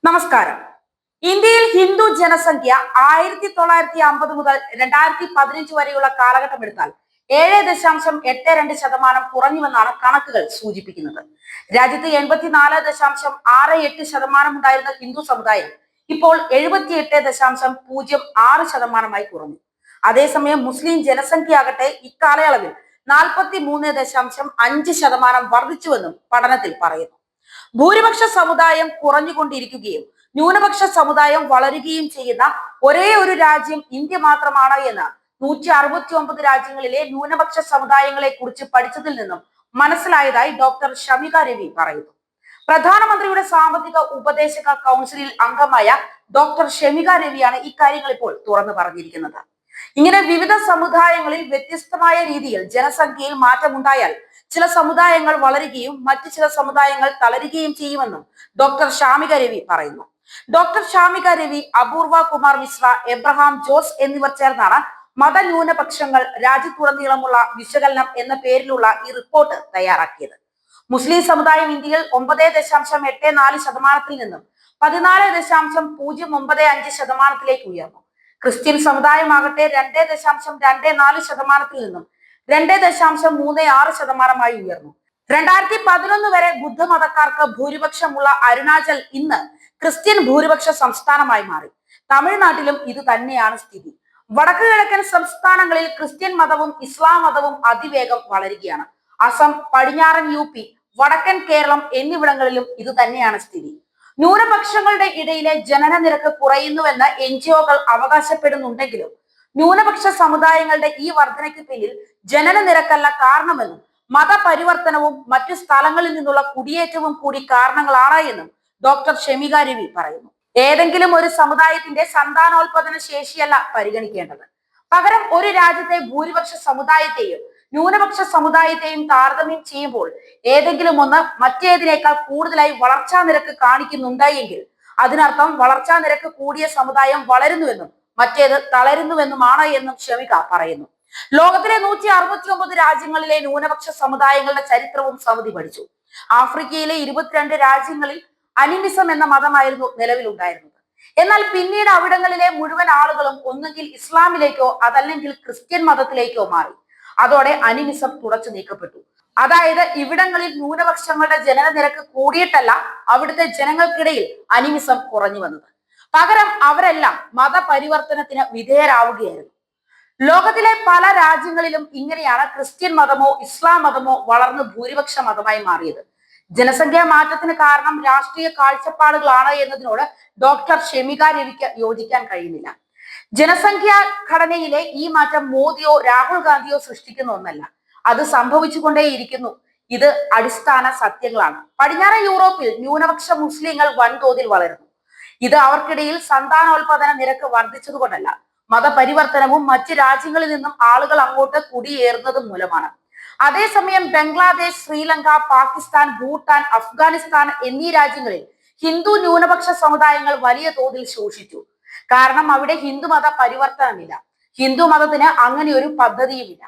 നമസ്കാരം. ഇന്ത്യയിൽ ഹിന്ദു ജനസംഖ്യ 1950 മുതൽ 2015 വരെയുള്ള കാലഘട്ടം എടുത്താൽ 7.82% കുറഞ്ഞുവെന്നാണ് കണക്കുകൾ സൂചിപ്പിക്കുന്നത്. രാജ്യത്ത് 84.68% ഉണ്ടായിരുന്ന ഹിന്ദു സമുദായം ഇപ്പോൾ 78.06% കുറഞ്ഞു. അതേസമയം മുസ്ലിം ജനസംഖ്യ ആകട്ടെ ഇക്കാലയളവിൽ 43.5% വർദ്ധിച്ചുവെന്നും പഠനത്തിൽ പറയുന്നു. ഭൂരിപക്ഷ സമുദായം കുറഞ്ഞുകൊണ്ടിരിക്കുകയും ന്യൂനപക്ഷ സമുദായം വളരുകയും ചെയ്യുന്ന ഒരേ ഒരു രാജ്യം ഇന്ത്യ മാത്രമാണ് എന്ന് 169 രാജ്യങ്ങളിലെ ന്യൂനപക്ഷ സമുദായങ്ങളെ കുറിച്ച് പഠിച്ചതിൽ നിന്നും മനസ്സിലായതായി ഡോക്ടർ ഷമിക രവി പറയുന്നു. പ്രധാനമന്ത്രിയുടെ സാമ്പത്തിക ഉപദേശക കൗൺസിലിൽ അംഗമായ ഡോക്ടർ ഷമിക രവിയാണ് ഇക്കാര്യങ്ങൾ ഇപ്പോൾ തുറന്നു പറഞ്ഞിരിക്കുന്നത്. ഇങ്ങനെ വിവിധ സമുദായങ്ങളിൽ വ്യത്യസ്തമായ രീതിയിൽ ജനസംഖ്യയിൽ മാറ്റമുണ്ടായാൽ ചില സമുദായങ്ങൾ വളരുകയും മറ്റു ചില സമുദായങ്ങൾ തളരുകയും ചെയ്യുമെന്നും ഡോക്ടർ ഷാമിക രവി പറയുന്നു. ഡോക്ടർ ഷാമിക രവി, അപൂർവ കുമാർ മിശ്ര, എബ്രഹാം ജോസ് എന്നിവർ ചേർന്നാണ് മതന്യൂനപക്ഷങ്ങൾ രാജ്യത്തുടനീളമുള്ള വിശകലനം എന്ന പേരിലുള്ള ഈ റിപ്പോർട്ട് തയ്യാറാക്കിയത്. മുസ്ലിം സമുദായം ഇന്ത്യയിൽ 9.84% നിന്നും 14.095% ഉയർന്നു. ക്രിസ്ത്യൻ സമുദായമാകട്ടെ 2.24% നിന്നും 2.36% ഉയർന്നു. 2011 വരെ ബുദ്ധമതക്കാർക്ക് ഭൂരിപക്ഷമുള്ള അരുണാചൽ ഇന്ന് ക്രിസ്ത്യൻ ഭൂരിപക്ഷ സംസ്ഥാനമായി മാറി. തമിഴ്നാട്ടിലും ഇത് തന്നെയാണ് സ്ഥിതി. വടക്കു കിഴക്കൻ സംസ്ഥാനങ്ങളിൽ ക്രിസ്ത്യൻ മതവും ഇസ്ലാം മതവും അതിവേഗം വളരുകയാണ്. അസം, പടിഞ്ഞാറൻ UP, വടക്കൻ കേരളം എന്നിവിടങ്ങളിലും ഇത് തന്നെയാണ് സ്ഥിതി. ന്യൂനപക്ഷങ്ങളുടെ ഇടയിലെ ജനന നിരക്ക് കുറയുന്നുവെന്ന് NGO-കൾ അവകാശപ്പെടുന്നുണ്ടെങ്കിലും ന്യൂനപക്ഷ സമുദായങ്ങളുടെ ഈ വർധനയ്ക്ക് പിന്നിൽ ജനന നിരക്കല്ല കാരണമെന്നും മതപരിവർത്തനവും മറ്റു സ്ഥലങ്ങളിൽ നിന്നുള്ള കുടിയേറ്റവും കൂടി കാരണങ്ങളാണ് എന്നും ഡോക്ടർ ഷമിക രവി പറയുന്നു. ഏതെങ്കിലും ഒരു സമുദായത്തിന്റെ സന്താനോൽപാദന ശേഷിയല്ല പരിഗണിക്കേണ്ടത്. പകരം ഒരു രാജ്യത്തെ ഭൂരിപക്ഷ സമുദായത്തെയും ന്യൂനപക്ഷ സമുദായത്തെയും താരതമ്യം ചെയ്യുമ്പോൾ ഏതെങ്കിലും ഒന്ന് മറ്റേതിനേക്കാൾ കൂടുതലായി വളർച്ചാ നിരക്ക് കാണിക്കുന്നുണ്ട് എങ്കിൽ അതിനർത്ഥം വളർച്ചാ നിരക്ക് കൂടിയ സമുദായം വളരുന്നുവെന്നും മറ്റേത് തളരുന്നുവെന്നുമാണ് എന്നും ഷമിക പറയുന്നു. ലോകത്തിലെ 169 രാജ്യങ്ങളിലെ ന്യൂനപക്ഷ സമുദായങ്ങളുടെ ചരിത്രവും സമിതി പഠിച്ചു. ആഫ്രിക്കയിലെ 22 രാജ്യങ്ങളിൽ അനിമിസം എന്ന മതമായിരുന്നു നിലവിലുണ്ടായിരുന്നത്. എന്നാൽ പിന്നീട് അവിടങ്ങളിലെ മുഴുവൻ ആളുകളും ഒന്നുകിൽ ഇസ്ലാമിലേക്കോ അതല്ലെങ്കിൽ ക്രിസ്ത്യൻ മതത്തിലേക്കോ മാറി. അതോടെ അനിമിസം തുടച്ചു നീക്കപ്പെട്ടു. അതായത് ഇവിടങ്ങളിൽ ന്യൂനപക്ഷങ്ങളുടെ ജനന നിരക്ക് കൂടിയിട്ടല്ല അവിടുത്തെ ജനങ്ങൾക്കിടയിൽ അനിമിസം കുറഞ്ഞു വന്നത്. പകരം അവരെല്ലാം മതപരിവർത്തനത്തിന് വിധേയരാവുകയായിരുന്നു. ലോകത്തിലെ പല രാജ്യങ്ങളിലും ഇങ്ങനെയാണ് ക്രിസ്ത്യൻ മതമോ ഇസ്ലാം മതമോ വളർന്ന് ഭൂരിപക്ഷ മതമായി മാറിയത്. ജനസംഖ്യാ മാറ്റത്തിന് കാരണം രാഷ്ട്രീയ കാഴ്ചപ്പാടുകളാണ് എന്നതിനോട് ഡോക്ടർ ഷമിക രവിക്ക് യോജിക്കാൻ കഴിയുന്നില്ല. ജനസംഖ്യാ ഘടനയിലെ ഈ മാറ്റം മോദിയോ രാഹുൽ ഗാന്ധിയോ സൃഷ്ടിക്കുന്ന ഒന്നല്ല, അത് സംഭവിച്ചുകൊണ്ടേയിരിക്കുന്നു. ഇത് അടിസ്ഥാന സത്യങ്ങളാണ്. പടിഞ്ഞാറൻ യൂറോപ്പിൽ ന്യൂനപക്ഷ മുസ്ലിങ്ങൾ വൻതോതിൽ വളരുന്നു. ഇത് അവർക്കിടയിൽ സന്താനോൽപാദന നിരക്ക് വർദ്ധിച്ചതുകൊണ്ടല്ല, മതപരിവർത്തനവും മറ്റ് രാജ്യങ്ങളിൽ നിന്നും ആളുകൾ അങ്ങോട്ട് കുടിയേറുന്നതും മൂലമാണ്. അതേസമയം ബംഗ്ലാദേശ്, ശ്രീലങ്ക, പാകിസ്ഥാൻ, ഭൂട്ടാൻ, അഫ്ഗാനിസ്ഥാൻ എന്നീ രാജ്യങ്ങളിൽ ഹിന്ദു ന്യൂനപക്ഷ സമുദായങ്ങൾ വലിയ തോതിൽ ശോഷിച്ചു. കാരണം അവിടെ ഹിന്ദു മത പരിവർത്തനമില്ല. ഹിന്ദു മതത്തിന് അങ്ങനെ ഒരു പദ്ധതിയുമില്ല.